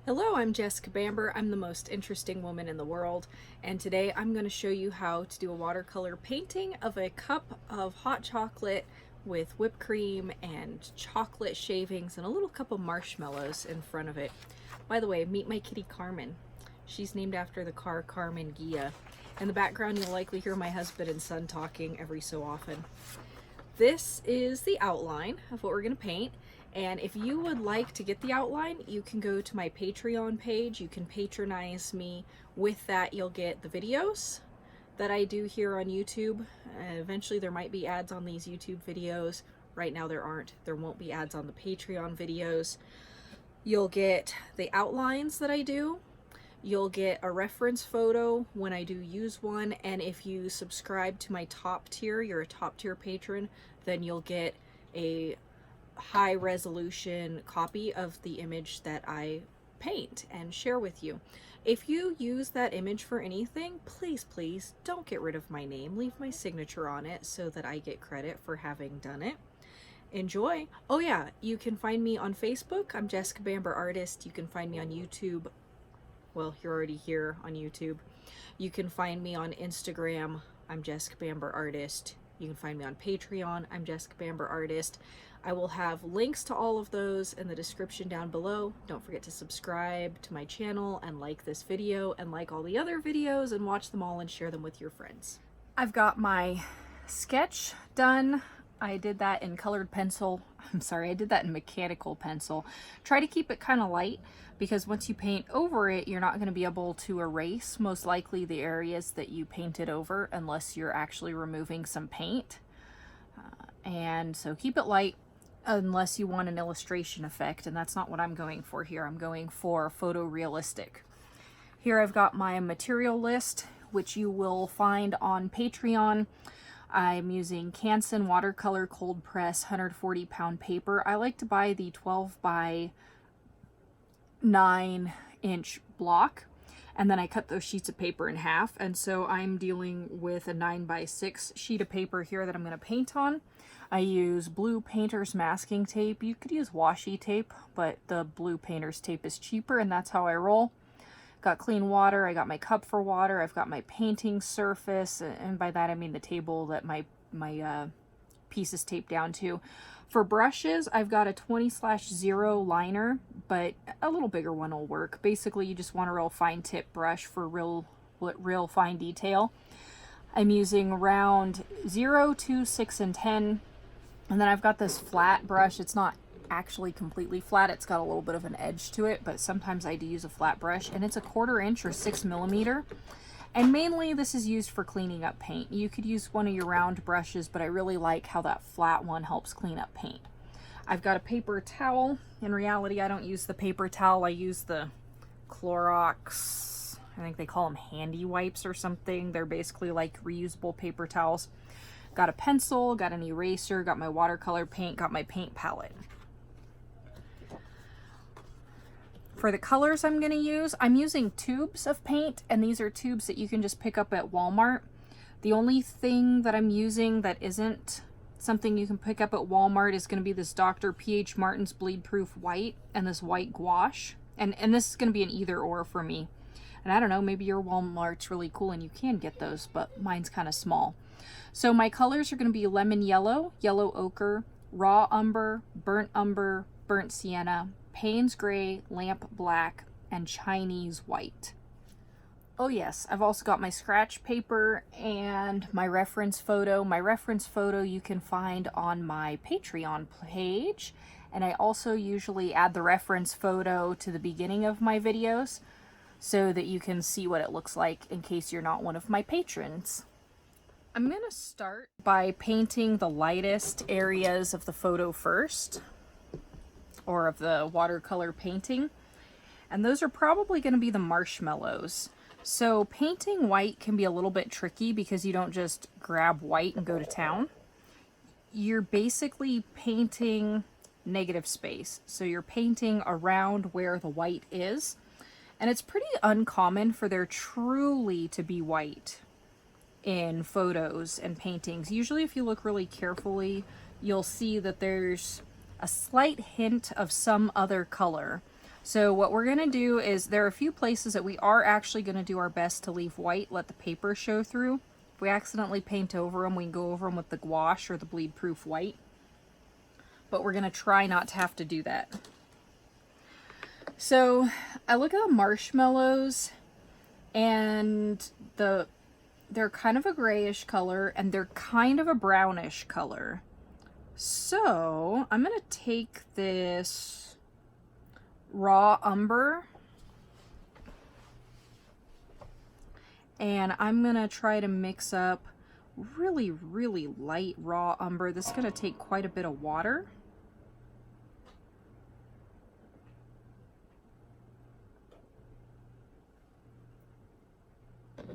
Hello, I'm Jessica Bamber. I'm the most interesting woman in the world, and today I'm going to show you how to do a watercolor painting of a cup of hot chocolate with whipped cream and chocolate shavings and a little cup of marshmallows in front of it. By the way, meet my kitty Carmen. She's named after the car Carmen Gia. In the background, you'll likely hear my husband and son talking every so often. This is the outline of what we're going to paint. And if you would like to get the outline, you can go to my Patreon page. You can patronize me. With that, you'll get the videos that I do here on YouTube. Eventually, there might be ads on these YouTube videos. Right now, there aren't. There won't be ads on the Patreon videos. You'll get the outlines that I do. You'll get a reference photo when I do use one. And if you subscribe to my top tier, you're a top tier patron, then you'll get a high resolution copy of the image that I paint and share with you. If you use that image for anything, please don't get rid of my name. Leave my signature on it so that I get credit for having done it. Enjoy. Oh yeah, you can find me on Facebook. I'm Jessica Bamber Artist. You can find me on YouTube. Well, you're already here on YouTube. You can find me on Instagram. I'm Jessica Bamber Artist. You can find me on Patreon. I'm Jessica Bamber Artist. I will have links to all of those in the description down below. Don't forget to subscribe to my channel and like this video and like all the other videos and watch them all and share them with your friends. I've got my sketch done. I did that in colored pencil. I did that in mechanical pencil. Try to keep it kind of light because once you paint over it, you're not going to be able to erase most likely the areas that you painted over unless you're actually removing some paint. And so keep it light unless you want an illustration effect, and that's not what I'm going for here. I'm going for photorealistic. Here I've got my material list, which you will find on Patreon. I'm using Canson watercolor cold press 140 pound paper. I like to buy the 12 by 9 inch block, and then I cut those sheets of paper in half, and so I'm dealing with a 9 by 6 sheet of paper here that I'm going to paint on. I use blue painter's masking tape. You could use washi tape, but the blue painter's tape is cheaper, and that's how I roll. Got clean water. I got my cup for water. I've got my painting surface, and by that I mean the table that my piece is taped down to. For brushes, I've got a 20/0 liner, but a little bigger one will work. Basically, you just want a real fine tip brush for real fine detail. I'm using round 0, 2, 6, and 10. And then I've got this flat brush. It's not actually completely flat. It's got a little bit of an edge to it, but sometimes I do use a flat brush, and it's a 1/4 inch or 6 millimeter. And mainly this is used for cleaning up paint. You could use one of your round brushes, but I really like how that flat one helps clean up paint. I've got a paper towel. In reality, I don't use the paper towel. I use the Clorox, I think they call them handy wipes or something. They're basically like reusable paper towels. Got a pencil, got an eraser, got my watercolor paint, got my paint palette. For the colors I'm going to use, I'm using tubes of paint, and these are tubes that you can just pick up at Walmart. The only thing that I'm using that isn't something you can pick up at Walmart is going to be this Dr. P.H. Martin's Bleed Proof White and this white gouache. And this is going to be an either or for me. And I don't know, maybe your Walmart's really cool and you can get those, but mine's kind of small. So my colors are going to be lemon yellow, yellow ochre, raw umber, burnt sienna, Payne's gray, lamp black, and Chinese white. Oh yes, I've also got my scratch paper and my reference photo. My reference photo you can find on my Patreon page, and I also usually add the reference photo to the beginning of my videos so that you can see what it looks like in case you're not one of my patrons. I'm going to start by painting the lightest areas of the photo first, or of the watercolor painting, and those are probably going to be the marshmallows. So painting white can be a little bit tricky because you don't just grab white and go to town. You're basically painting negative space, so you're painting around where the white is, and it's pretty uncommon for there truly to be white in photos and paintings. Usually if you look really carefully, you'll see that there's a slight hint of some other color. So what we're going to do is, there are a few places that we are actually going to do our best to leave white, let the paper show through. If we accidentally paint over them, we can go over them with the gouache or the bleed proof white. But we're going to try not to have to do that. So I look at the marshmallows, and they're kind of a grayish color and they're kind of a brownish color. So I'm going to take this raw umber and I'm going to try to mix up really, really light raw umber. This is going to take quite a bit of water.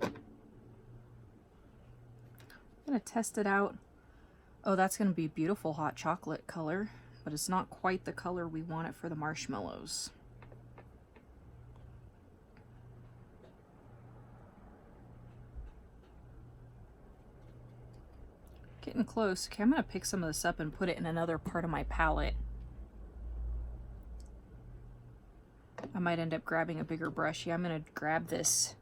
I'm going to test it out. Oh, that's going to be beautiful hot chocolate color, but it's not quite the color we want it for the marshmallows. Getting close. Okay, I'm going to pick some of this up and put it in another part of my palette. I might end up grabbing a bigger brush. Yeah, I'm going to grab this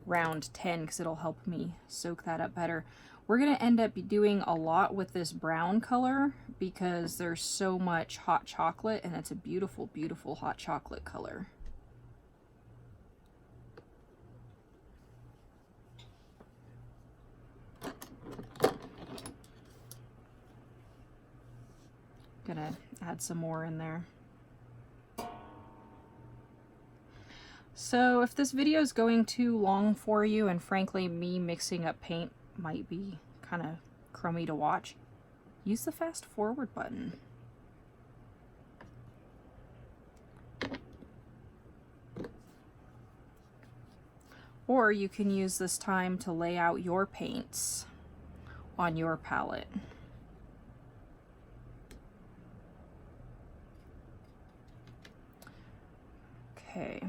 round 10 because it'll help me soak that up better. We're going to end up doing a lot with this brown color because there's so much hot chocolate, and it's a beautiful, beautiful hot chocolate color. Gonna add some more in there. So if this video is going too long for you, and frankly me mixing up paint might be kind of crummy to watch, use the fast forward button. Or you can use this time to lay out your paints on your palette. Okay.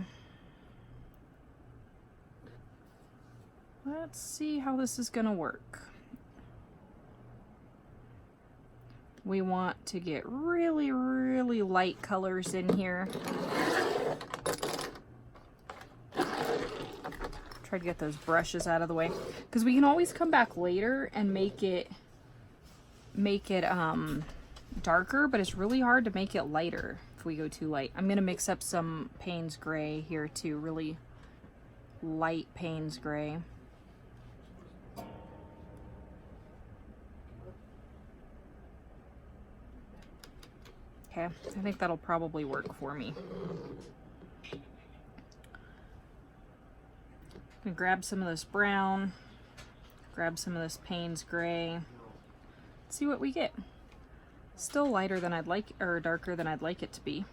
Let's see how this is going to work. We want to get really, really light colors in here. Try to get those brushes out of the way, because we can always come back later and make it darker, but it's really hard to make it lighter if we go too light. I'm going to mix up some Payne's gray here too, really light Payne's gray. Okay, I think that'll probably work for me. I'm gonna grab some of this brown, grab some of this Payne's gray, see what we get. Still lighter than I'd like, or darker than I'd like it to be.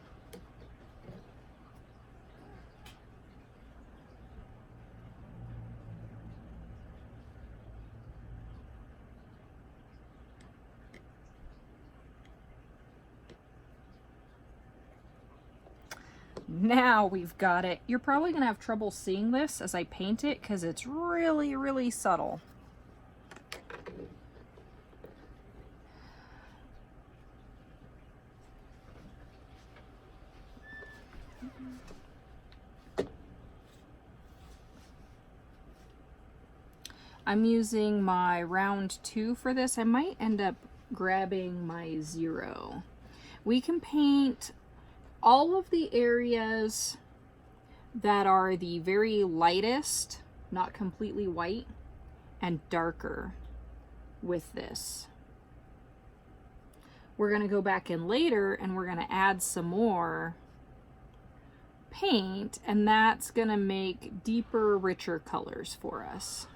Now we've got it. You're probably going to have trouble seeing this as I paint it because it's really, really subtle. I'm using my round 2 for this. I might end up grabbing my 0. We can paint all of the areas that are the very lightest, not completely white, and darker with this. We're going to go back in later and we're going to add some more paint, and that's going to make deeper, richer colors for us.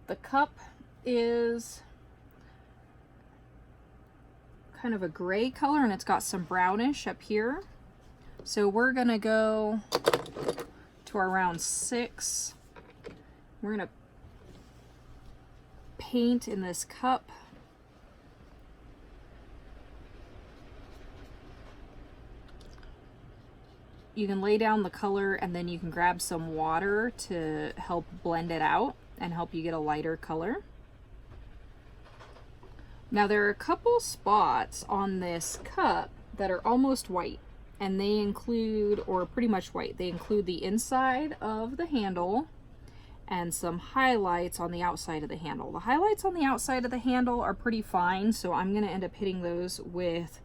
The cup is kind of a gray color and it's got some brownish up here. So we're gonna go to our round 6. We're gonna paint in this cup. You can lay down the color and then you can grab some water to help blend it out and help you get a lighter color. Now there are a couple spots on this cup that are almost white, and they include, or pretty much white, they include the inside of the handle and some highlights on the outside of the handle. The highlights on the outside of the handle are pretty fine, so I'm going to end up hitting those with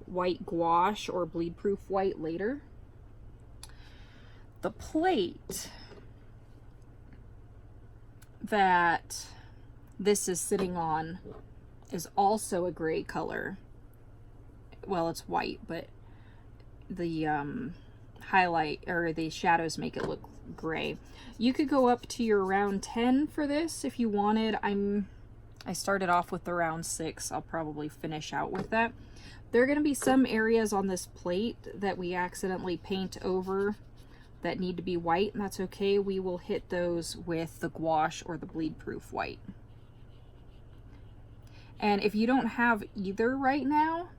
white gouache or bleed proof white later. The plate that this is sitting on is also a gray color. Well, it's white, but the highlight or the shadows make it look gray. You could go up to your round 10 for this if you wanted. I started off with the round 6. I'll probably finish out with that. There are going to be some areas on this plate that we accidentally paint over that need to be white, and that's okay. We will hit those with the gouache or the bleed proof white. And if you don't have either right now,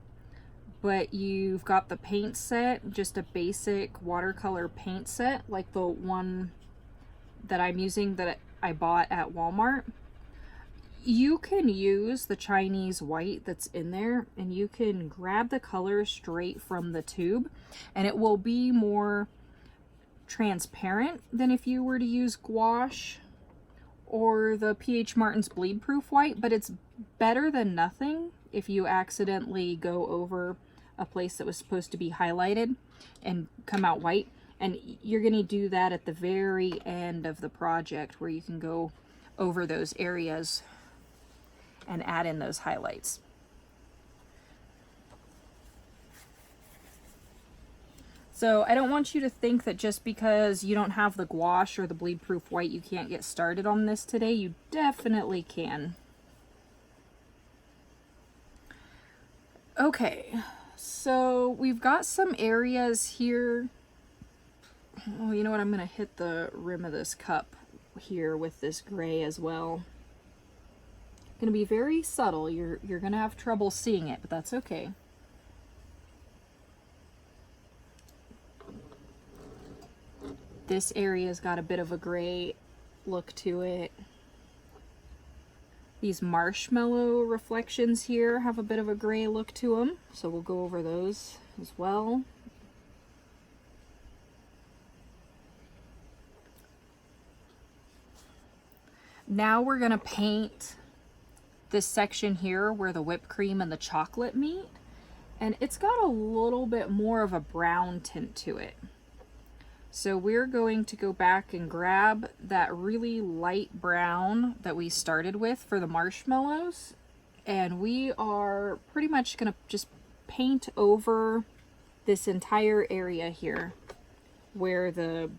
but you've got the paint set, just a basic watercolor paint set, like the one that I'm using that I bought at Walmart, you can use the Chinese white that's in there, and you can grab the color straight from the tube, and it will be more transparent than if you were to use gouache or the P.H. Martin's bleed proof white, but it's better than nothing if you accidentally go over a place that was supposed to be highlighted and come out white. And you're going to do that at the very end of the project, where you can go over those areas and add in those highlights. So I don't want you to think that just because you don't have the gouache or the bleed proof white, you can't get started on this today. You definitely can. Okay, so we've got some areas here. Oh, you know what? I'm going to hit the rim of this cup here with this gray as well. Going to be very subtle. You're going to have trouble seeing it, but that's okay. This area's got a bit of a gray look to it. These marshmallow reflections here have a bit of a gray look to them, so we'll go over those as well. Now we're going to paint this section here where the whipped cream and the chocolate meet, and it's got a little bit more of a brown tint to it. So we're going to go back and grab that really light brown that we started with for the marshmallows, and we are pretty much going to just paint over this entire area here where the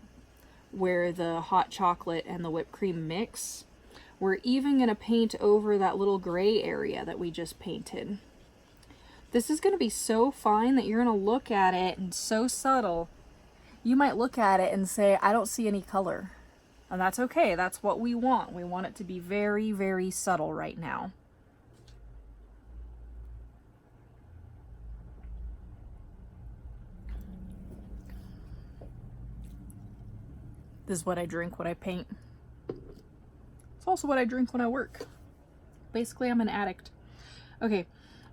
hot chocolate and the whipped cream mix. We're even going to paint over that little gray area that we just painted. This is going to be so fine that you're going to look at it, and so subtle. You might look at it and say, I don't see any color. And that's okay. That's what we want. We want it to be very, very subtle right now. This is what I drink when I paint. It's also what I drink when I work. Basically, I'm an addict. Okay.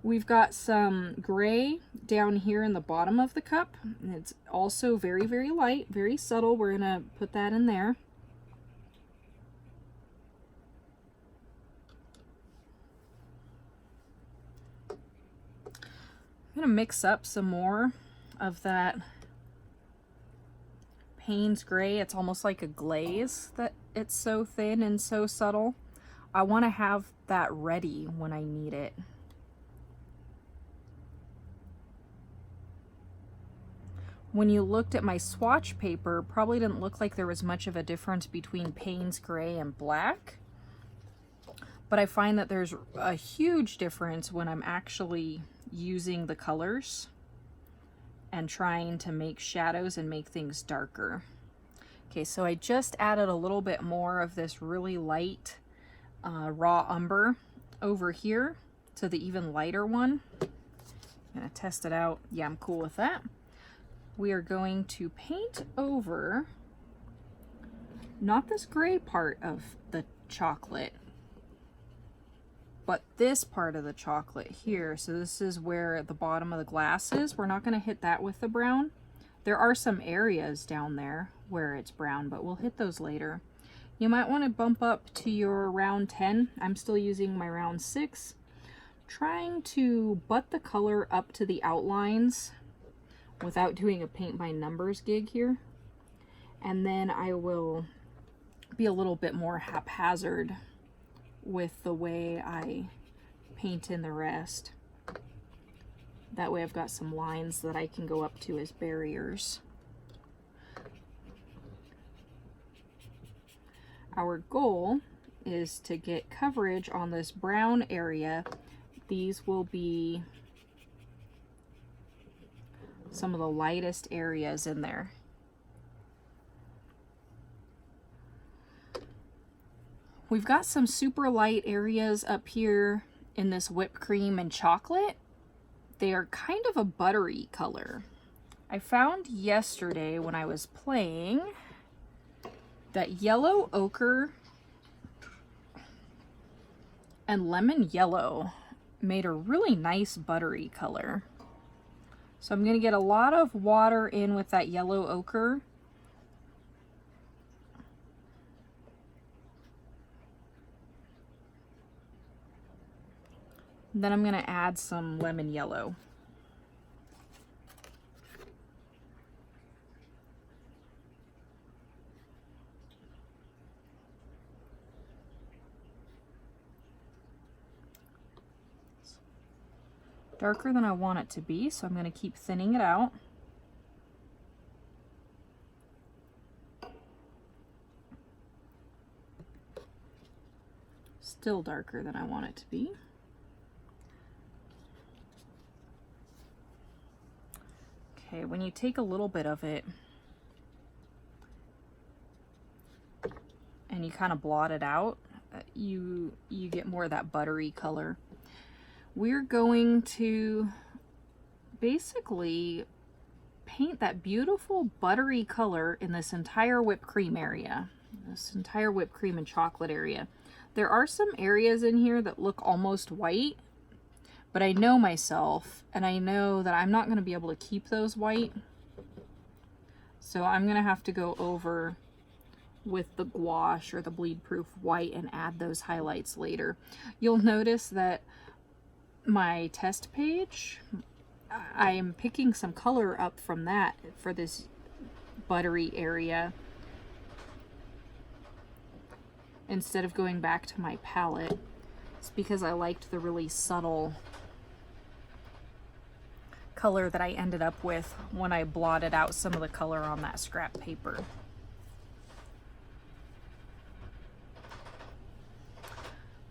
We've got some gray down here in the bottom of the cup. And it's also very, very light, very subtle. We're going to put that in there. I'm going to mix up some more of that Payne's gray. It's almost like a glaze that it's so thin and so subtle. I want to have that ready when I need it. When you looked at my swatch paper, probably didn't look like there was much of a difference between Payne's gray and black. But I find that there's a huge difference when I'm actually using the colors and trying to make shadows and make things darker. Okay, so I just added a little bit more of this really light raw umber over here to the even lighter one. I'm gonna test it out. Yeah, I'm cool with that. We are going to paint over, not this gray part of the chocolate, But this part of the chocolate here, so this is where the bottom of the glass is, we're not going to hit that with the brown. There are some areas down there where it's brown, but we'll hit those later. You might want to bump up to your round 10. I'm still using my round 6. Trying to butt the color up to the outlines without doing a paint by numbers gig here. And then I will be a little bit more haphazard with the way I paint in the rest. That way I've got some lines that I can go up to as barriers. Our goal is to get coverage on this brown area. These will be some of the lightest areas in there. We've got some super light areas up here in this whipped cream and chocolate. They are kind of a buttery color. I found yesterday when I was playing that yellow ochre and lemon yellow made a really nice buttery color. So I'm going to get a lot of water in with that yellow ochre. Then I'm going to add some lemon yellow. Darker than I want it to be, so I'm going to keep thinning it out. Still darker than I want it to be. Okay, when you take a little bit of it and you kind of blot it out, you get more of that buttery color. We're going to basically paint that beautiful buttery color in this entire whipped cream area, this entire whipped cream and chocolate area. There are some areas in here that look almost white, but I know myself and I know that I'm not going to be able to keep those white. So I'm going to have to go over with the gouache or the bleed proof white and add those highlights later. You'll notice that my test page, I am picking some color up from that for this buttery area instead of going back to my palette. It's because I liked the really subtle color that I ended up with when I blotted out some of the color on that scrap paper.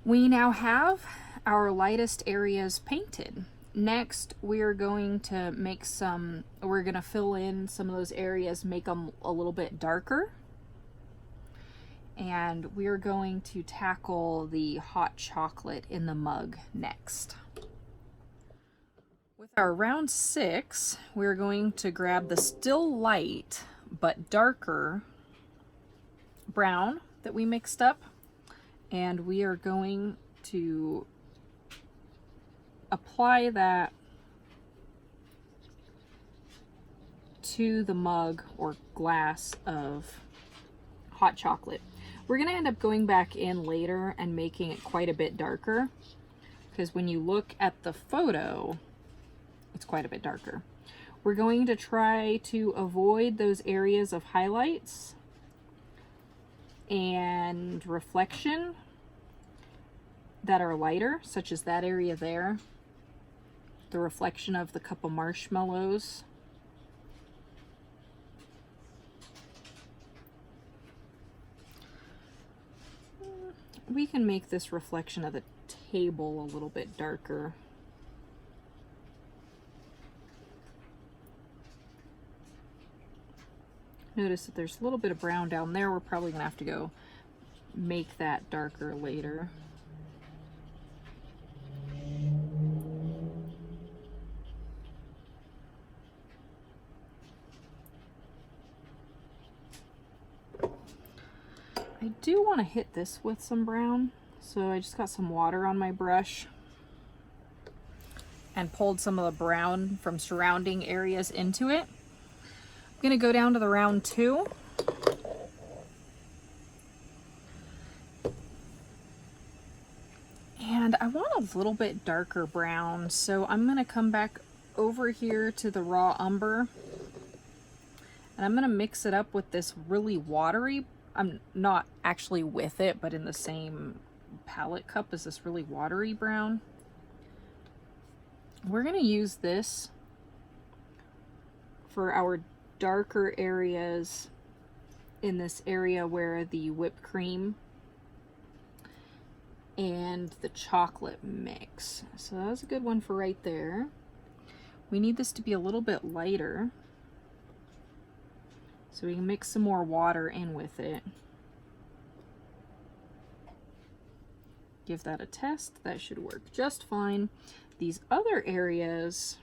We now have our lightest areas painted. Next, we're going to we're going to fill in some of those areas, make them a little bit darker. And we're going to tackle the hot chocolate in the mug next. With our round 6, we're going to grab the still light but darker brown that we mixed up, and we are going to apply that to the mug or glass of hot chocolate. We're going to end up going back in later and making it quite a bit darker, because when you look at the photo, it's quite a bit darker. We're going to try to avoid those areas of highlights and reflection that are lighter, such as that area there, the reflection of the cup of marshmallows. We can make this reflection of the table a little bit darker. Notice that there's a little bit of brown down there. We're probably going to have to go make that darker later. I do want to hit this with some brown, So I just got some water on my brush and pulled some of the brown from surrounding areas into it. I'm gonna go down to the round 2. And I want a little bit darker brown, so I'm gonna come back over here to the raw umber, and I'm gonna mix it up with this really watery, I'm not actually with it, but in the same palette cup as this really watery brown. We're gonna use this for our darker areas in this area where the whipped cream and the chocolate mix. So that was a good one for right there. We need this to be a little bit lighter, so we can mix some more water in with it. Give that a test. That should work just fine. These other areas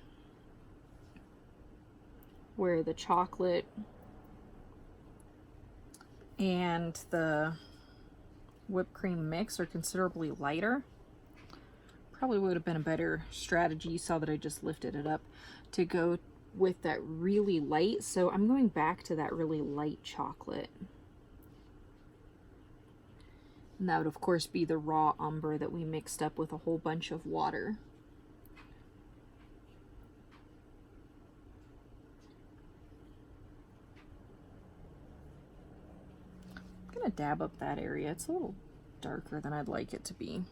where the chocolate and the whipped cream mix are considerably lighter. Probably would have been a better strategy. You saw that I just lifted it up to go with that really light. So I'm going back to that really light chocolate. And that would of course be the raw umber that we mixed up with a whole bunch of water. I'm gonna dab up that area. It's a little darker than I'd like it to be.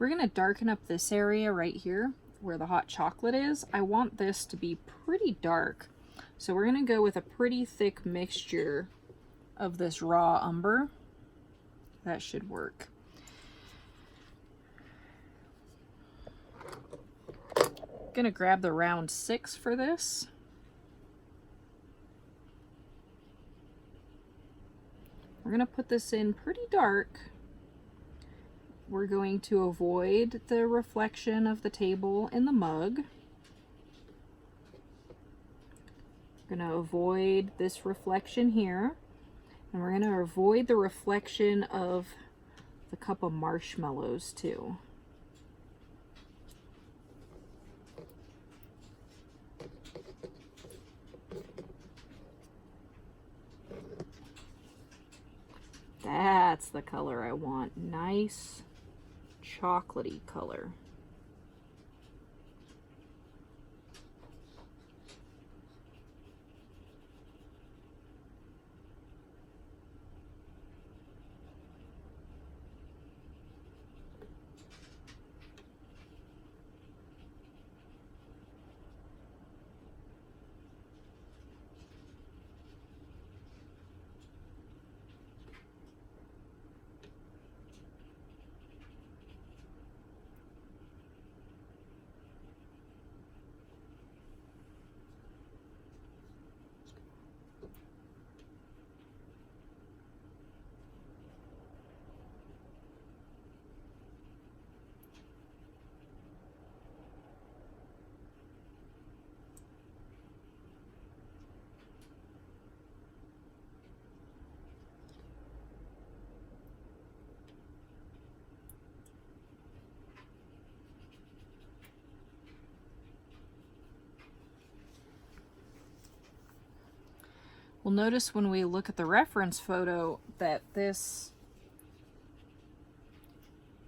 We're gonna darken up this area right here where the hot chocolate is. I want this to be pretty dark. So we're gonna go with a pretty thick mixture of this raw umber. That should work. Gonna grab the round 6 for this. We're gonna put this in pretty dark. We're going to avoid the reflection of the table in the mug. We're gonna avoid this reflection here. And we're gonna avoid the reflection of the cup of marshmallows too. That's the color I want. Nice chocolatey color. We'll notice when we look at the reference photo that this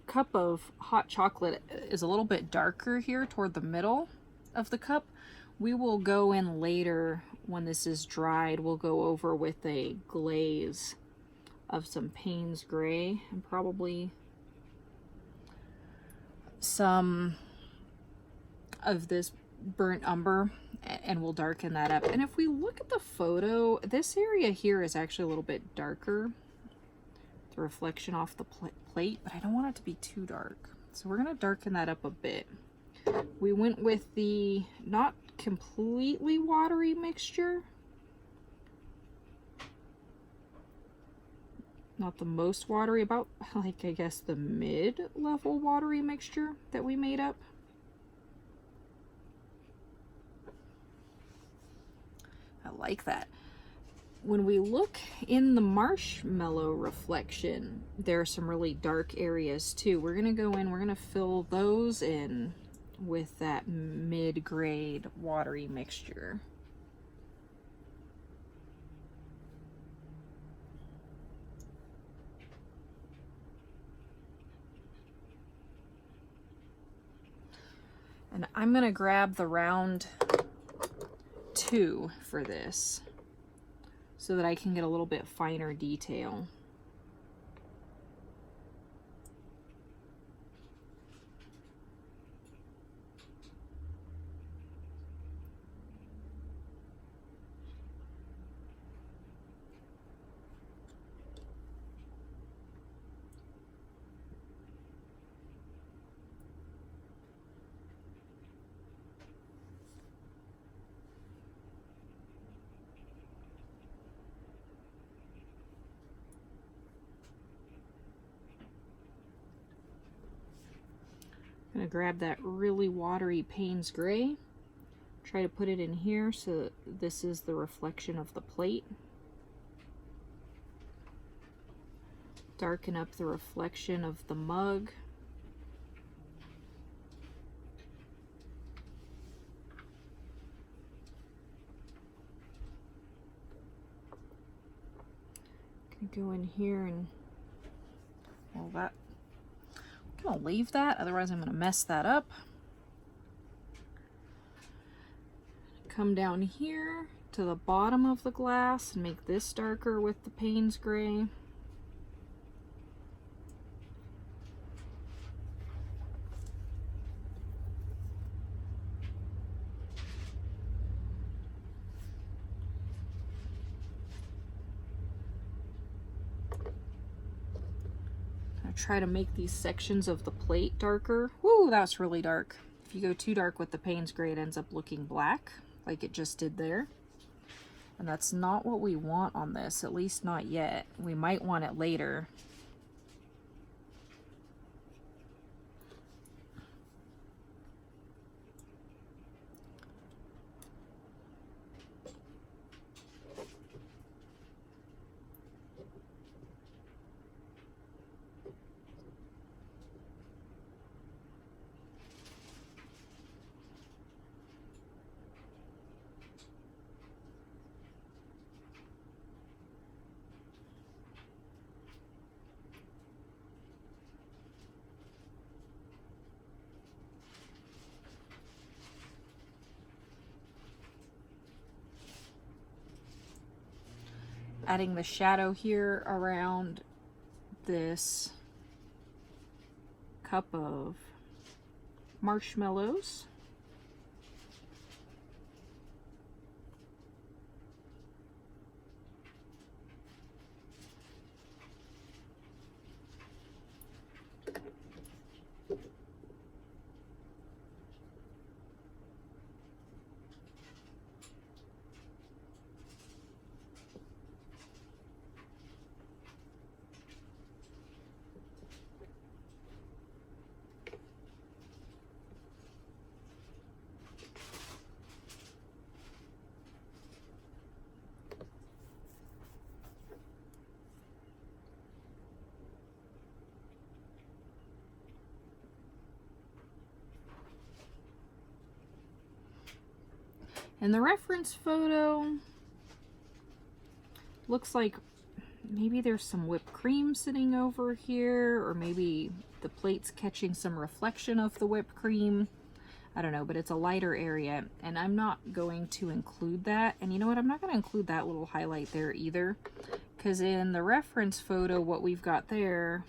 cup of hot chocolate is a little bit darker here toward the middle of the cup. We will go in later when this is dried. We'll go over with a glaze of some Payne's gray and probably some of this burnt umber, and we'll darken that up. And if we look at the photo, this area here is actually a little bit darker, the reflection off the plate, but I don't want it to be too dark. So we're gonna darken that up a bit. We went with the not completely watery mixture. not the most watery, about like I guess the mid-level watery mixture that we made up. I like that. When we look in the marshmallow reflection, there are some really dark areas too. We're gonna go in, we're gonna fill those in with that mid-grade watery mixture. And I'm gonna grab the round 2 for this so that I can get a little bit finer detail. I'm gonna grab that really watery Payne's gray, try to put it in here so that this is the reflection of the plate. Darken up the reflection of the mug. Gonna go in here and, well, that, I'm gonna leave that, otherwise I'm gonna mess that up. Come down here to the bottom of the glass and make this darker with the Payne's gray. Try to make these sections of the plate darker. Woo, that's really dark. If you go too dark with the Payne's gray, it ends up looking black, like it just did there. And that's not what we want on this, at least not yet. We might want it later. Adding the shadow here around this cup of marshmallows. And the reference photo looks like maybe there's some whipped cream sitting over here, or maybe the plate's catching some reflection of the whipped cream. I don't know, but it's a lighter area, and I'm not going to include that. And you know what? I'm not going to include that little highlight there either, because in the reference photo, what we've got there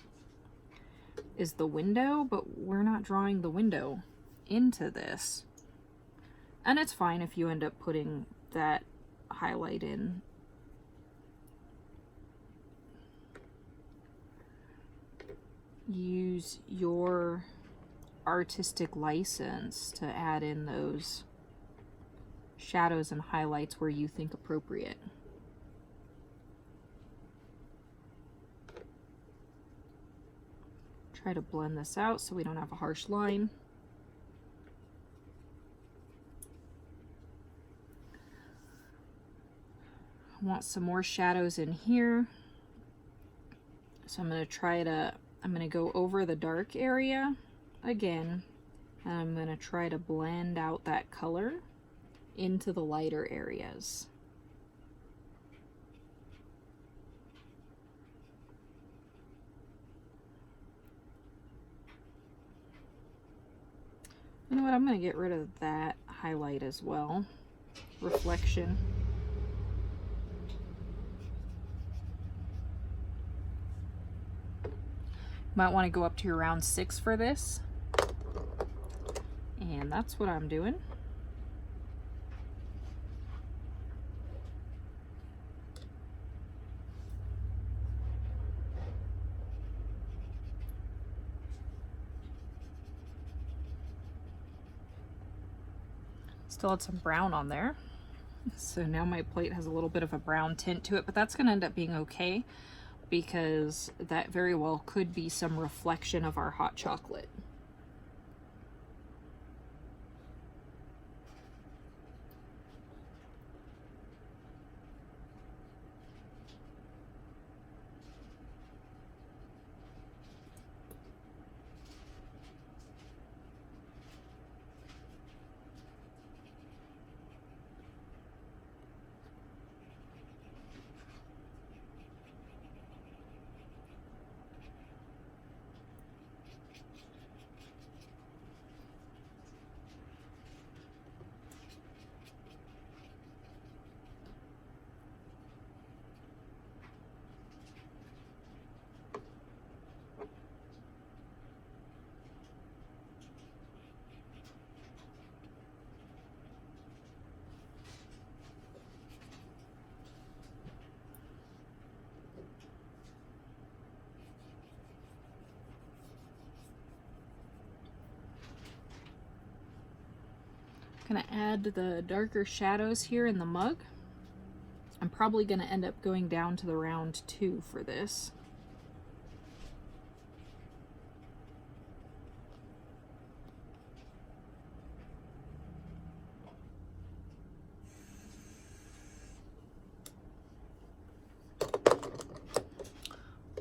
is the window, but we're not drawing the window into this. And it's fine if you end up putting that highlight in. Use your artistic license to add in those shadows and highlights where you think appropriate. Try to blend this out so we don't have a harsh line. I want some more shadows in here. So I'm going to go over the dark area again, and I'm going to try to blend out that color into the lighter areas. You know what, I'm going to get rid of that highlight as well. Reflection. Might want to go up to around 6 for this. And that's what I'm doing. Still had some brown on there. So now my plate has a little bit of a brown tint to it, but that's going to end up being okay because that very well could be some reflection of our hot chocolate. Gonna add the darker shadows here in the mug. I'm probably gonna end up going down to the round 2 for this.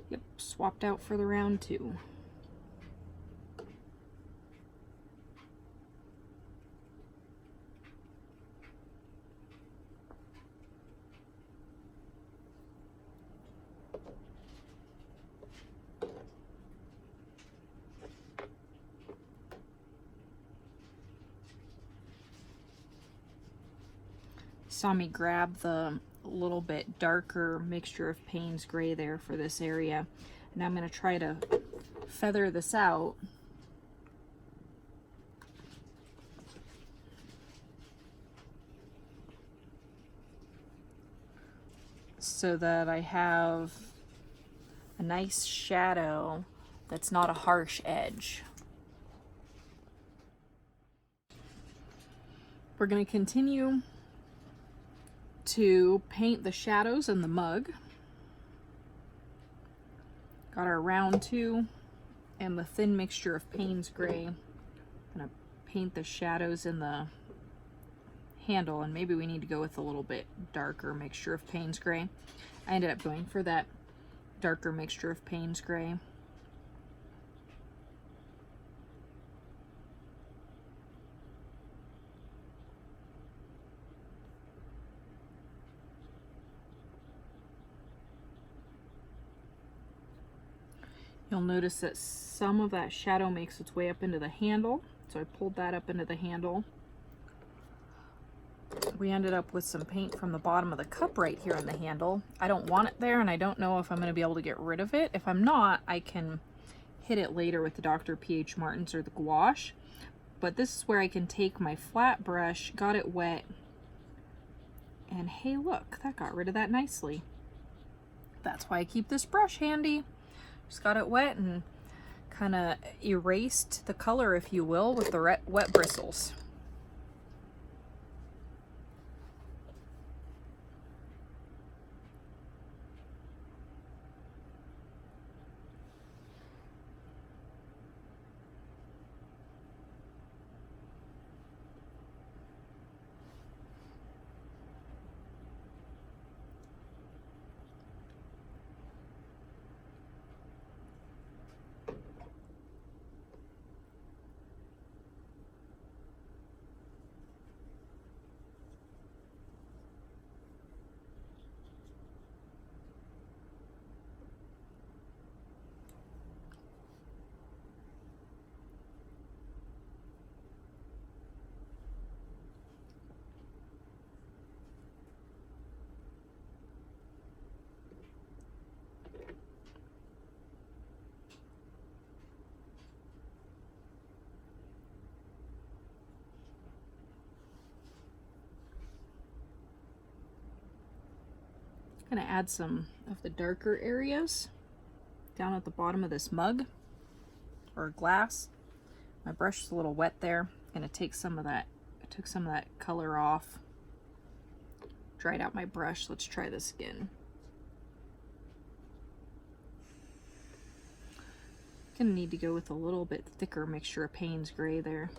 Yep, swapped out for the round 2. Saw me grab the little bit darker mixture of Payne's gray there for this area, and I'm going to try to feather this out so that I have a nice shadow that's not a harsh edge. We're going to continue to paint the shadows in the mug. Got our round 2 and the thin mixture of Payne's gray. Gonna paint the shadows in the handle, and maybe we need to go with a little bit darker mixture of Payne's gray. I ended up going for that darker mixture of Payne's gray. You'll notice that some of that shadow makes its way up into the handle, so I pulled that up into the handle. We ended up with some paint from the bottom of the cup right here in the handle. I don't want it there, and I don't know if I'm going to be able to get rid of it. If I'm not, I can hit it later with the Dr. P.H. Martin's or the gouache. But this is where I can take my flat brush, got it wet, and hey look, that got rid of that nicely. That's why I keep this brush handy. Just got it wet and kind of erased the color, if you will, with the wet bristles. I'm going to add some of the darker areas down at the bottom of this mug or glass. My brush is a little wet there. I'm going to take some of that, I took some of that color off. Dried out my brush. Let's try this again. Gonna need to go with a little bit thicker mixture of Payne's gray there.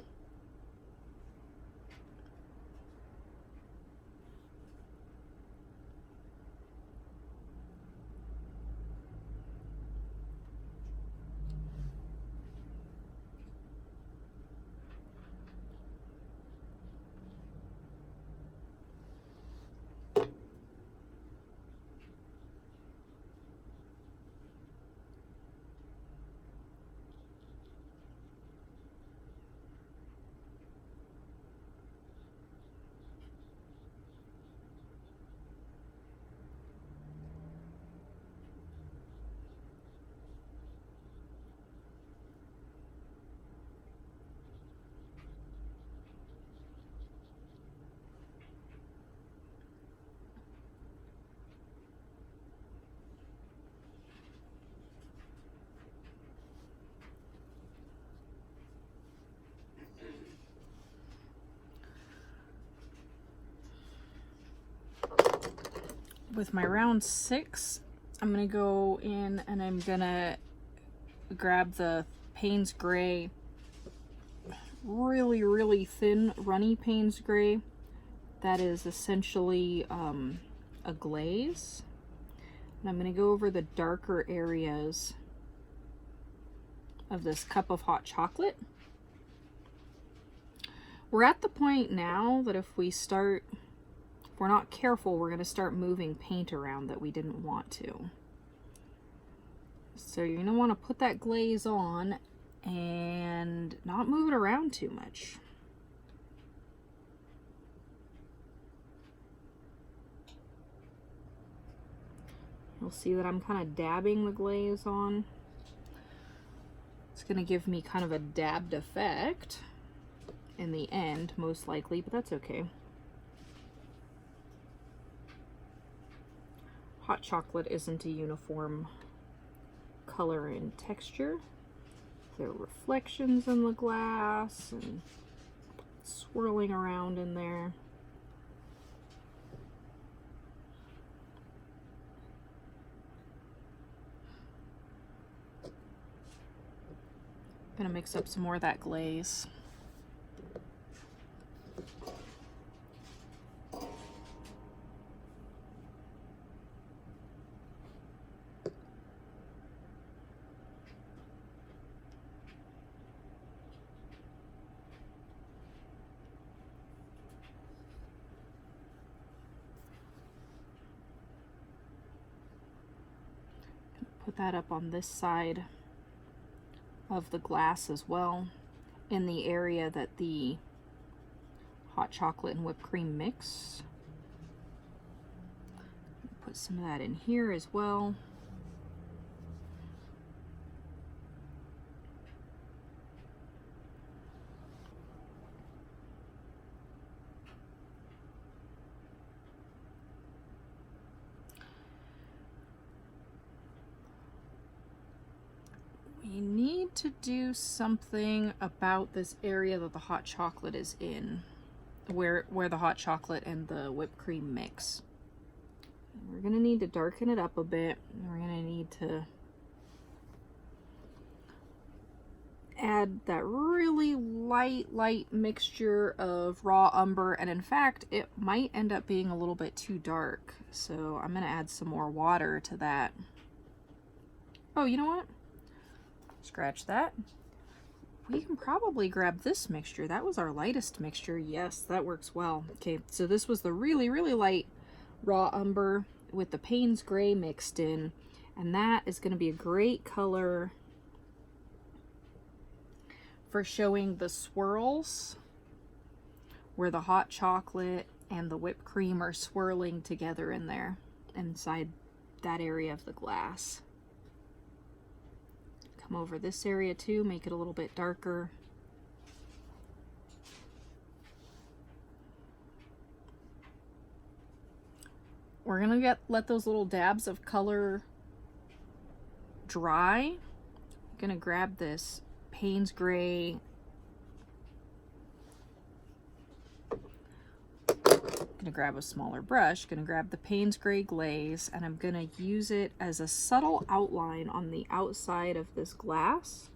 With my round 6, I'm gonna go in and I'm gonna grab the Payne's gray, really thin runny Payne's gray. That is essentially a glaze. And I'm gonna go over the darker areas of this cup of hot chocolate. We're at the point now that if we're not careful, we're going to start moving paint around that we didn't want to. So you're going to want to put that glaze on and not move it around too much. You'll see that I'm kind of dabbing the glaze on. It's going to give me kind of a dabbed effect in the end, most likely, but that's okay. Hot chocolate isn't a uniform color and texture. There are reflections in the glass and swirling around in there. I'm gonna mix up some more of that glaze. Put that up on this side of the glass as well, in the area that the hot chocolate and whipped cream mix. Put some of that in here as well. We need to do something about this area that the hot chocolate is in, where the hot chocolate and the whipped cream mix. We're gonna need to darken it up a bit. We're gonna need to add that really light mixture of raw umber, and in fact it might end up being a little bit too dark, so I'm gonna add some more water to that. Oh, you know what? Scratch that. We can probably grab this mixture. That was our lightest mixture. Yes, that works well. Okay, so this was the really light raw umber with the Payne's gray mixed in, and that is going to be a great color for showing the swirls where the hot chocolate and the whipped cream are swirling together in there inside that area of the glass. Come over this area too, make it a little bit darker. We're gonna let those little dabs of color dry. I'm gonna grab this Payne's Gray. Gonna grab a smaller brush, gonna grab the Payne's Gray Glaze, and I'm gonna use it as a subtle outline on the outside of this glass.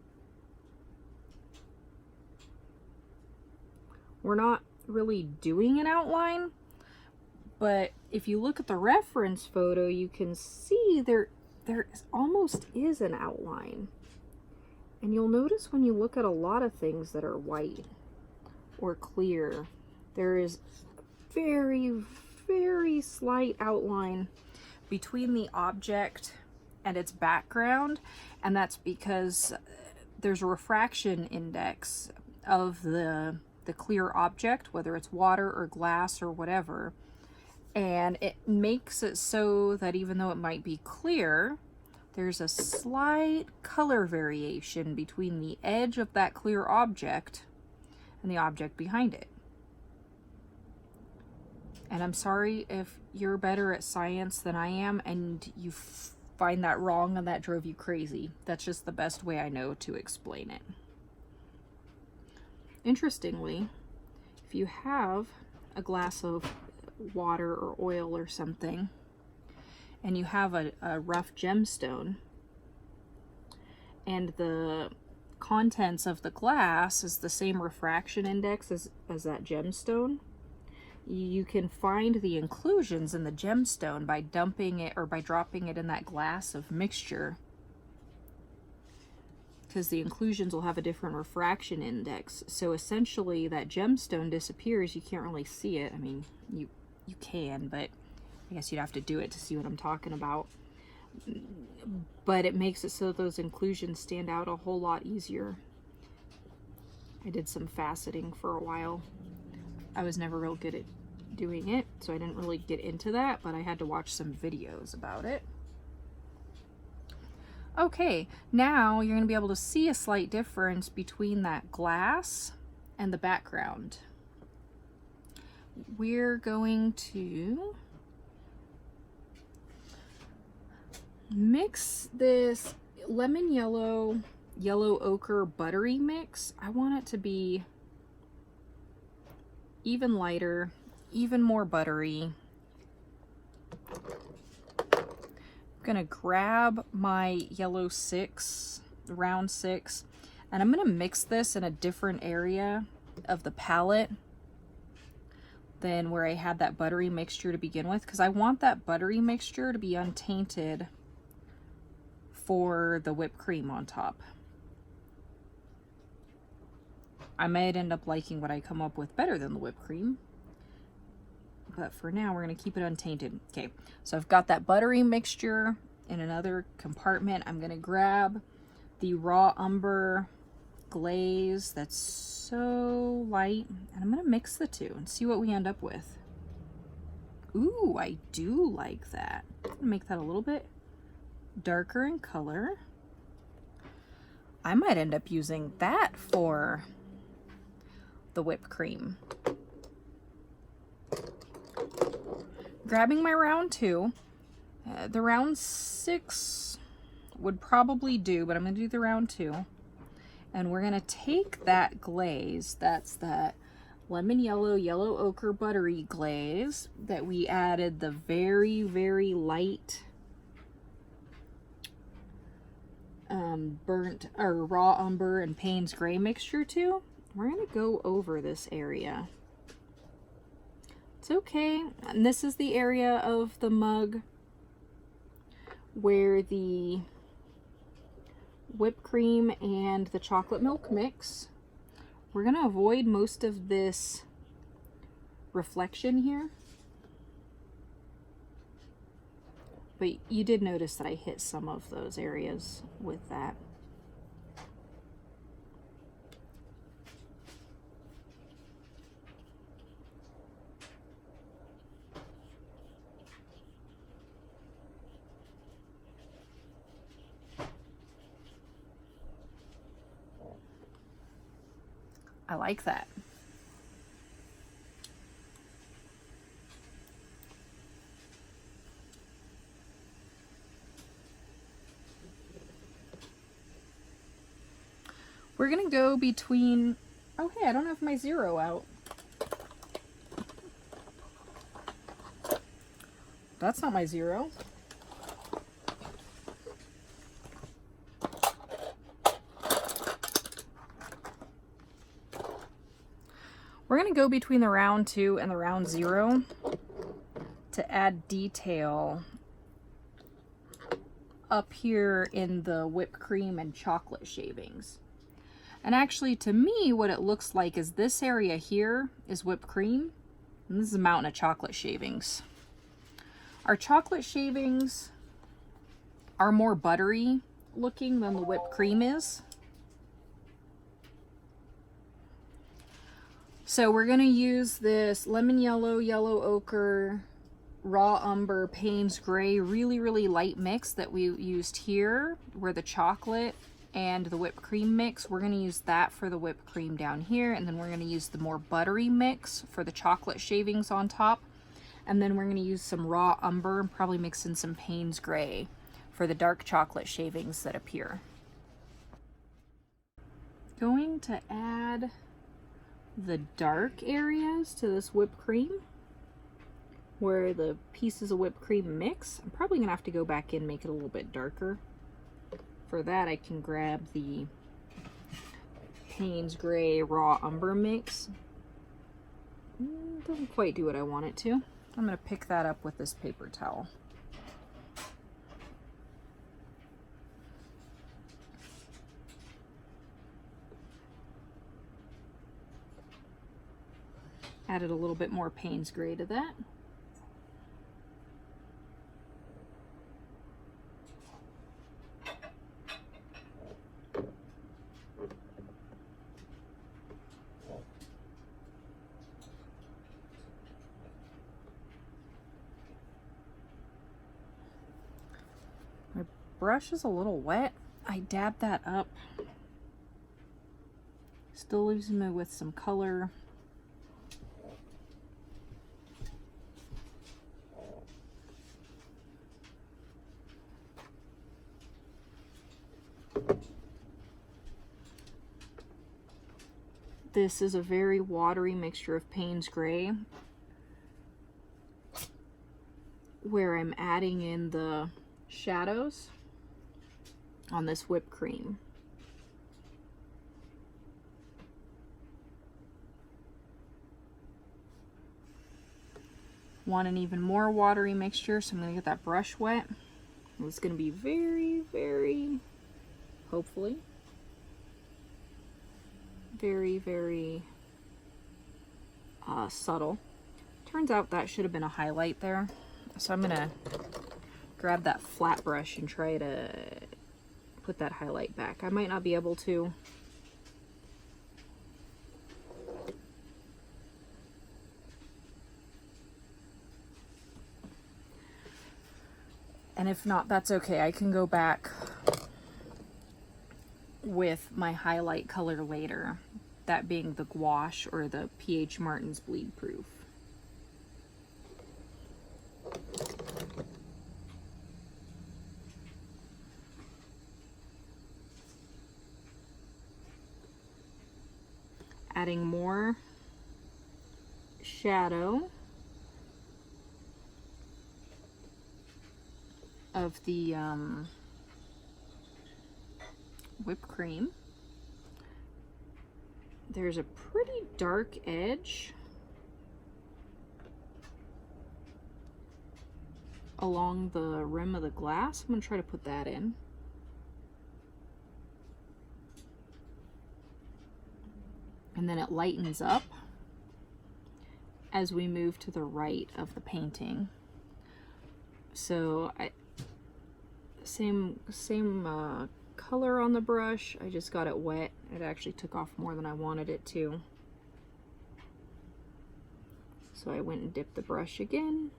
We're not really doing an outline, but if you look at the reference photo, you can see there almost is an outline. And you'll notice when you look at a lot of things that are white or clear, there is very, very slight outline between the object and its background, and that's because there's a refraction index of the clear object, whether it's water or glass or whatever, and it makes it so that even though it might be clear, there's a slight color variation between the edge of that clear object and the object behind it. And I'm sorry if you're better at science than I am and you find that wrong and that drove you crazy. That's just the best way I know to explain it. Interestingly, if you have a glass of water or oil or something and you have a rough gemstone and the contents of the glass is the same refraction index as that gemstone, you can find the inclusions in the gemstone by dumping it or by dropping it in that glass of mixture, because the inclusions will have a different refraction index. So essentially that gemstone disappears. You can't really see it. I mean, you can, but I guess you'd have to do it to see what I'm talking about. But it makes it so that those inclusions stand out a whole lot easier. I did some faceting for a while. I was never real good at doing it, so I didn't really get into that, but I had to watch some videos about it. Okay, now you're going to be able to see a slight difference between that glass and the background. We're going to mix this lemon yellow, yellow ochre buttery mix. I want it to be even lighter, even more buttery. I'm gonna grab my yellow 6, round 6, and I'm gonna mix this in a different area of the palette than where I had that buttery mixture to begin with, because I want that buttery mixture to be untainted for the whipped cream on top. I might end up liking what I come up with better than the whipped cream, but for now we're going to keep it untainted. Okay, so I've got that buttery mixture in another compartment. I'm going to grab the raw umber glaze that's so light, and I'm going to mix the two and see what we end up with. Ooh, I do like that. I'm going to make that a little bit darker in color. I might end up using that for the whipped cream. Grabbing my round 2. The round 6 would probably do, but I'm going to do the round 2. And we're going to take that glaze, that's that lemon yellow, yellow ochre buttery glaze that we added the very, very light burnt or raw umber and Payne's Gray mixture to. We're going to go over this area. It's okay. And this is the area of the mug where the whipped cream and the chocolate milk mix. We're going to avoid most of this reflection here. But you did notice that I hit some of those areas with that. I like that. We're gonna go between, oh hey, I don't have my 0 out. That's not my 0. We're going to go between the round 2 and the round 0 to add detail up here in the whipped cream and chocolate shavings. And actually, to me, what it looks like is this area here is whipped cream, and this is a mountain of chocolate shavings. Our chocolate shavings are more buttery looking than the whipped cream is. So we're going to use this lemon yellow, yellow ochre, raw umber, Payne's gray, really light mix that we used here, where the chocolate and the whipped cream mix. We're going to use that for the whipped cream down here, and then we're going to use the more buttery mix for the chocolate shavings on top. And then we're going to use some raw umber and probably mix in some Payne's gray for the dark chocolate shavings that appear. Going to add the dark areas to this whipped cream where the pieces of whipped cream mix. I'm probably gonna have to go back in and make it a little bit darker. For that, I can grab the Payne's gray raw umber mix. Doesn't quite do what I want it to. I'm gonna pick that up with this paper towel. Added a little bit more Payne's gray to that. My brush is a little wet. I dabbed that up. Still leaves me with some color. This is a very watery mixture of Payne's gray, where I'm adding in the shadows on this whipped cream. Want an even more watery mixture, so I'm going to get that brush wet. It's going to be very, hopefully, very subtle. Turns out that should have been a highlight there. So I'm going to grab that flat brush and try to put that highlight back. I might not be able to. And if not, that's okay. I can go back with my highlight color later, that being the gouache or the P.H. Martin's Bleed Proof. Adding more shadow of the whipped cream. There's a pretty dark edge along the rim of the glass. I'm going to try to put that in. And then it lightens up as we move to the right of the painting. So same color on the brush. I just got it wet. It actually took off more than I wanted it to. So I went and dipped the brush again.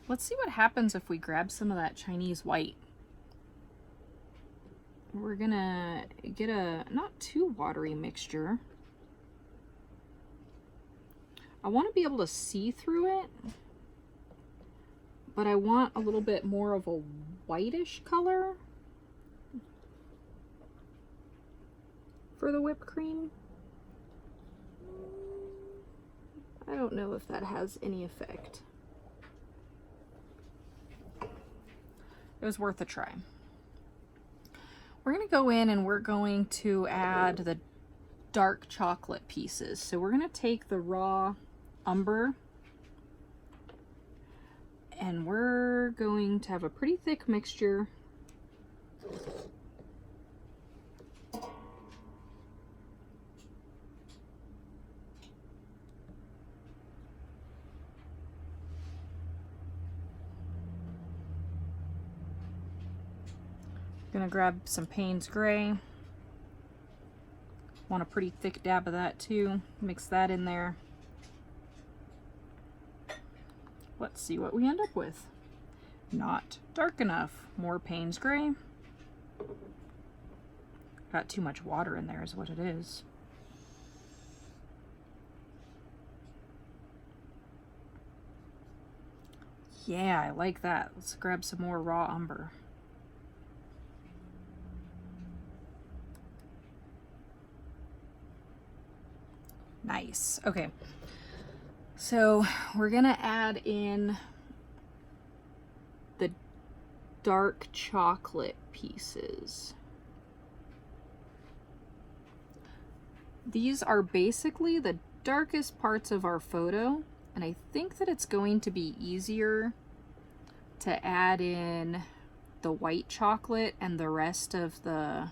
Let's see what happens if we grab some of that Chinese white. We're gonna get a not too watery mixture. I want to be able to see through it, but I want a little bit more of a whitish color for the whipped cream. I don't know if that has any effect. It was worth a try. We're going to go in and we're going to add the dark chocolate pieces. So we're going to take the raw umber and we're going to have a pretty thick mixture. Gonna grab some Payne's gray. Want a pretty thick dab of that too. Mix that in there. Let's see what we end up with. Not dark enough. More Payne's gray. Got too much water in there is what it is. Yeah, I like that. Let's grab some more raw umber. Nice. Okay. So we're gonna add in the dark chocolate pieces. These are basically the darkest parts of our photo, and I think that it's going to be easier to add in the white chocolate and the rest of the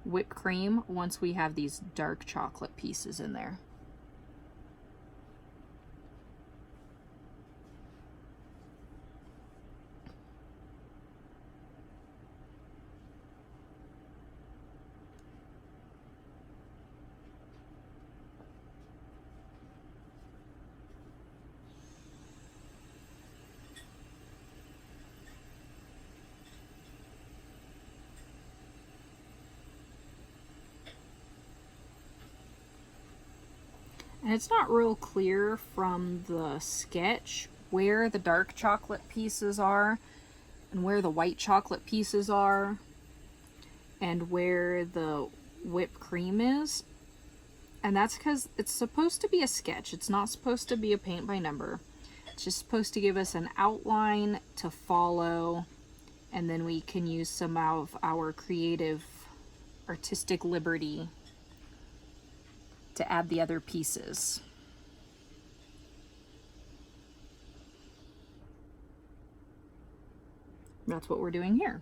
whipped cream once we have these dark chocolate pieces in there. And it's not real clear from the sketch where the dark chocolate pieces are and where the white chocolate pieces are and where the whipped cream is. And that's because it's supposed to be a sketch. It's not supposed to be a paint by number. It's just supposed to give us an outline to follow, and then we can use some of our creative artistic liberty to add the other pieces. That's what we're doing here.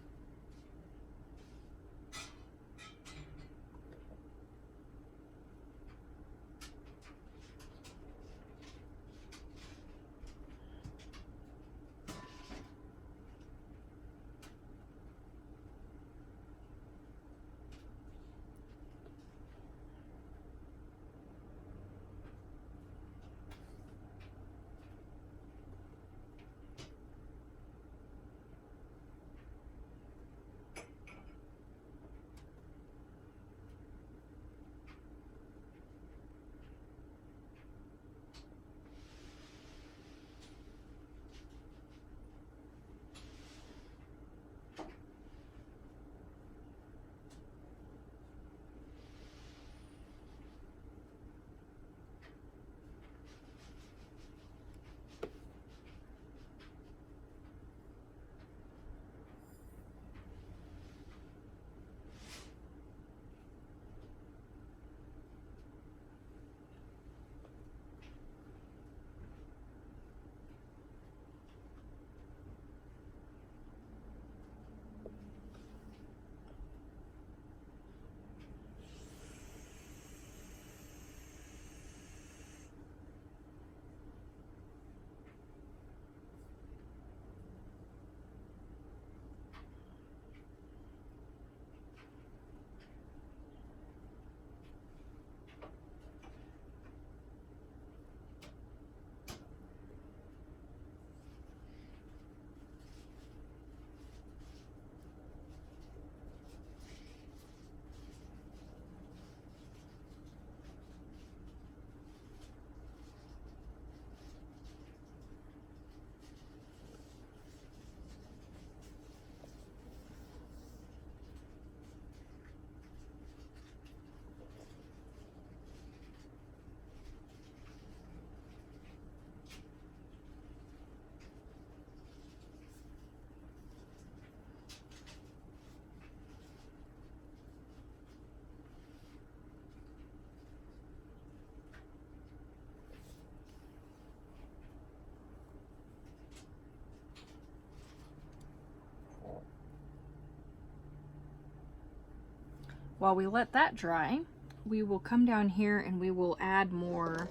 While we let that dry, we will come down here and we will add more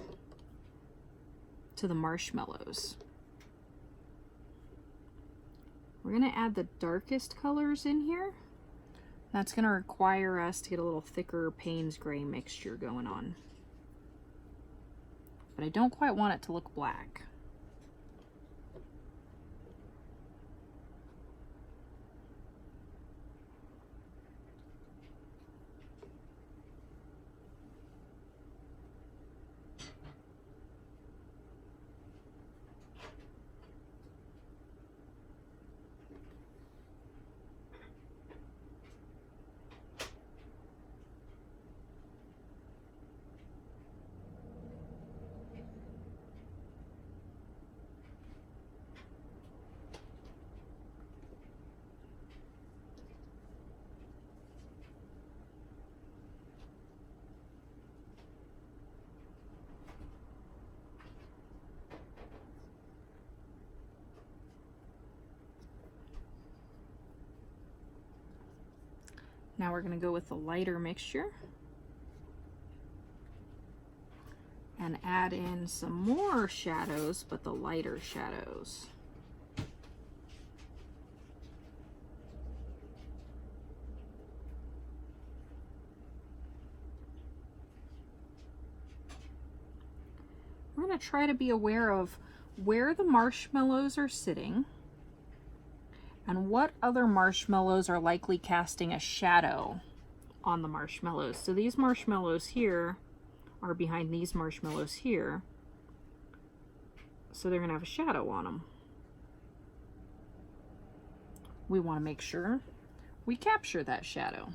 to the marshmallows. We're going to add the darkest colors in here. That's going to require us to get a little thicker Payne's gray mixture going on. But I don't quite want it to look black. Now we're going to go with the lighter mixture and add in some more shadows, but the lighter shadows. We're going to try to be aware of where the marshmallows are sitting and what other marshmallows are likely casting a shadow on the marshmallows. So these marshmallows here are behind these marshmallows here, so they're going to have a shadow on them. We want to make sure we capture that shadow.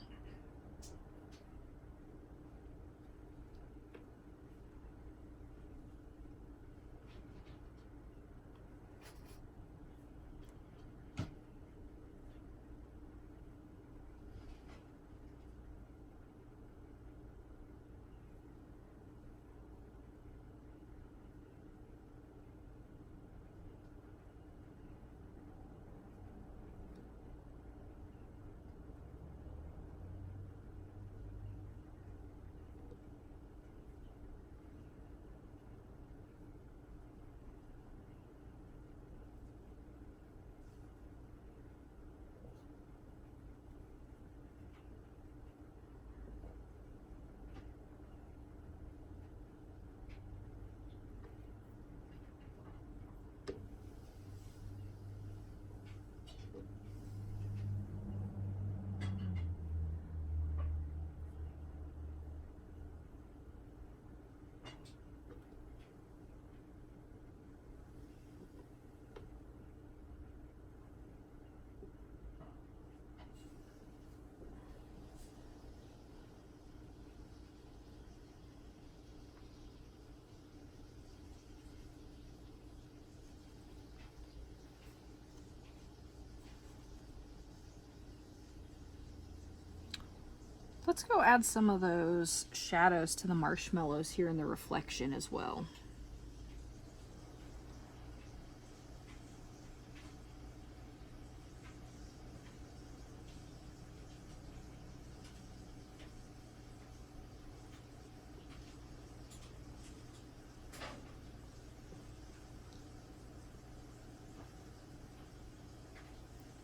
Let's go add some of those shadows to the marshmallows here in the reflection as well.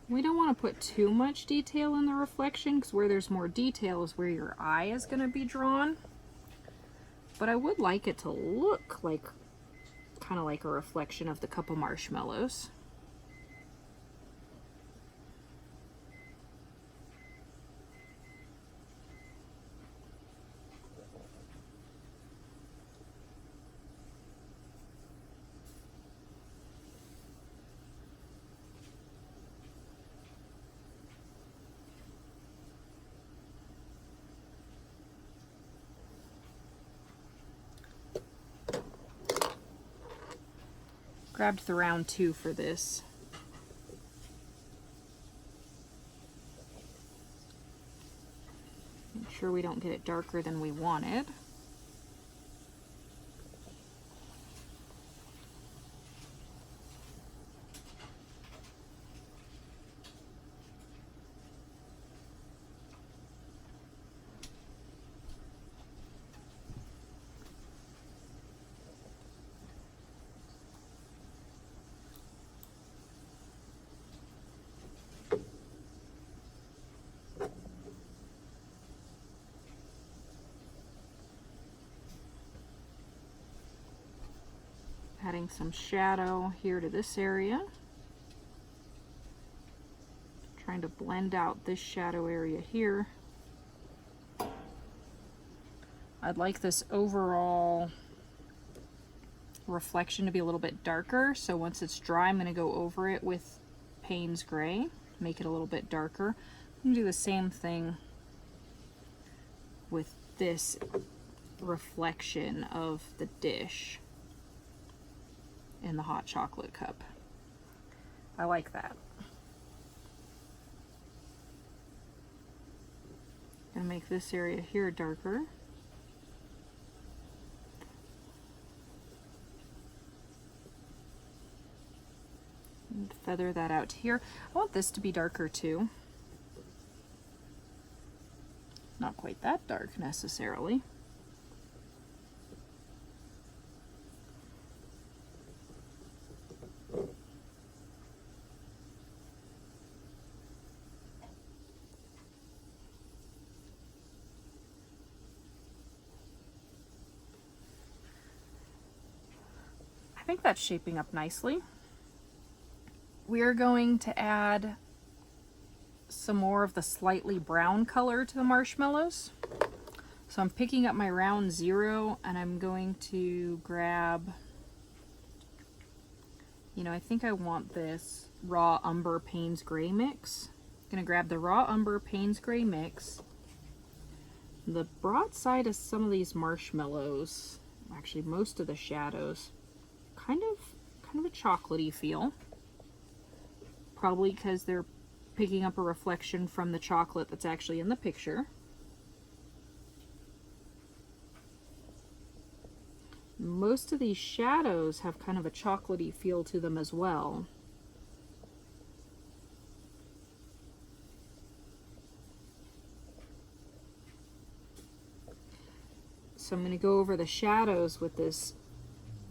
We don't want to put too much detail in the reflection, because where there's more detail is where your eye is going to be drawn. But I would like it to look like, kind of like a reflection of the cup of marshmallows. Grabbed the round 2 for this. Make sure we don't get it darker than we wanted. adding some shadow here to this area. Trying to blend out this shadow area here. I'd like this overall reflection to be a little bit darker, so once it's dry I'm going to go over it with Payne's Gray, make it a little bit darker. I'm going to do the same thing with this reflection of the dish in the hot chocolate cup. I like that. Gonna make this area here darker. And feather that out here. I want this to be darker too. Not quite that dark necessarily. I think that's shaping up nicely. We are going to add some more of the slightly brown color to the marshmallows. So I'm picking up my round 0 and I'm going to grab, I think I want this raw umber Payne's Gray mix. I'm gonna grab the raw umber Payne's Gray mix, the broadside of some of these marshmallows, actually most of the shadows, kind of a chocolatey feel, probably because they're picking up a reflection from the chocolate that's actually in the picture. Most of these shadows have kind of a chocolatey feel to them as well. So I'm going to go over the shadows with this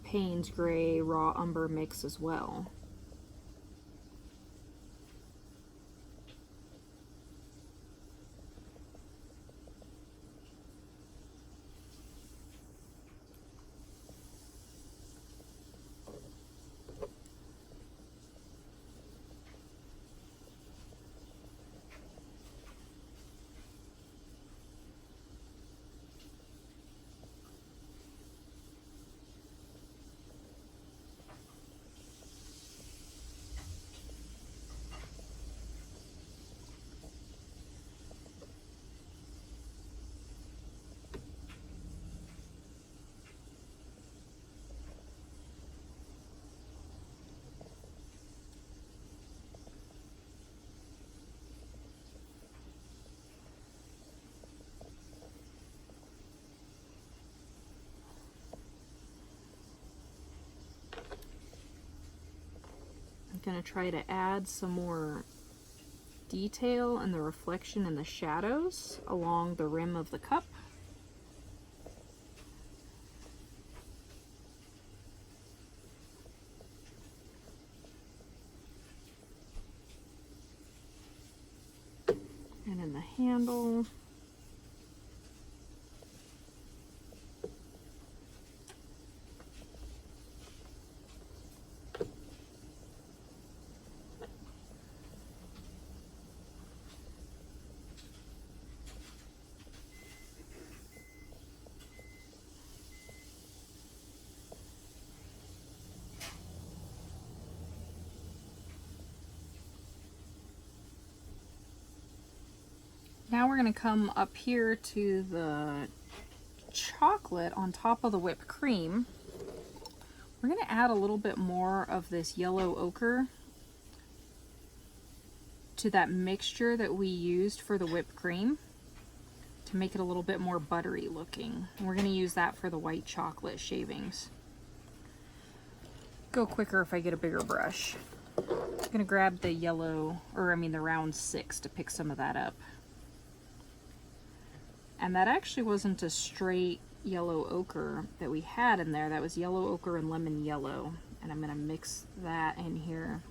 Payne's Gray raw umber mix as well. Going to try to add some more detail and the reflection and the shadows along the rim of the cup. And in the handle. Now we're going to come up here to the chocolate on top of the whipped cream. We're going to add a little bit more of this yellow ochre to that mixture that we used for the whipped cream to make it a little bit more buttery looking. And we're going to use that for the white chocolate shavings. Go quicker if I get a bigger brush. I'm going to grab the yellow, the round 6 to pick some of that up. And that actually wasn't a straight yellow ochre that we had in there. That was yellow ochre and lemon yellow. And I'm going to mix that in here.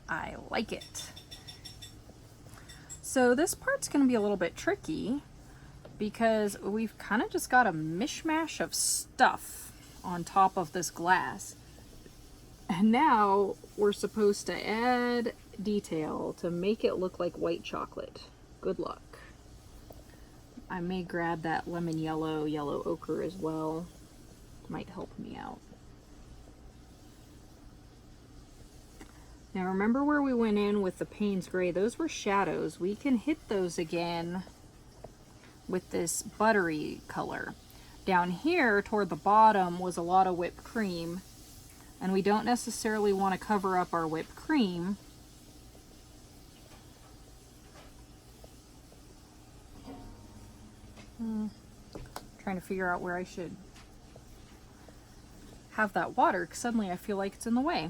I like it. So this part's going to be a little bit tricky because we've kind of just got a mishmash of stuff on top of this glass. And now we're supposed to add detail to make it look like white chocolate. Good luck. I may grab that lemon yellow, yellow ochre as well. Might help me out. Now remember where we went in with the Payne's gray? Those were shadows. We can hit those again with this buttery color. Down here toward the bottom was a lot of whipped cream, and we don't necessarily want to cover up our whipped cream. Trying to figure out where I should have that water, because suddenly I feel like it's in the way.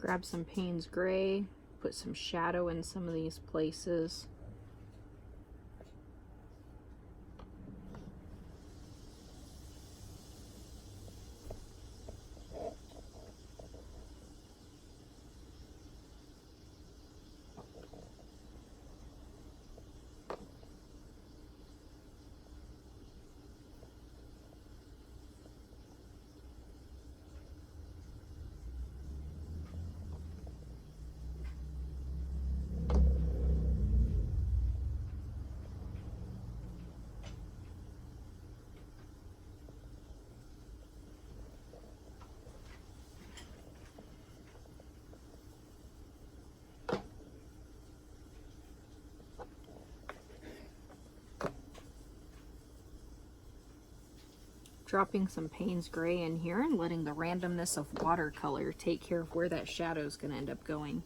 Grab some Payne's gray, put some shadow in some of these places. Dropping some Payne's gray in here and letting the randomness of watercolor take care of where that shadow is going to end up going.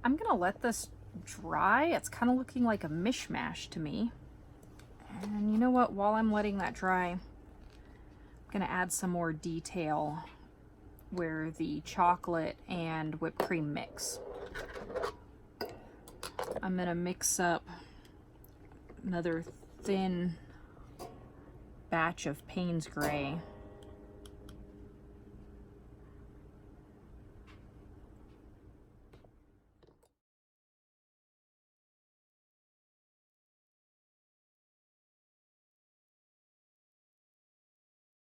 I'm gonna let this dry. It's kind of looking like a mishmash to me. And you know what, while I'm letting that dry, I'm gonna add some more detail where the chocolate and whipped cream mix. I'm gonna mix up another thin batch of Payne's gray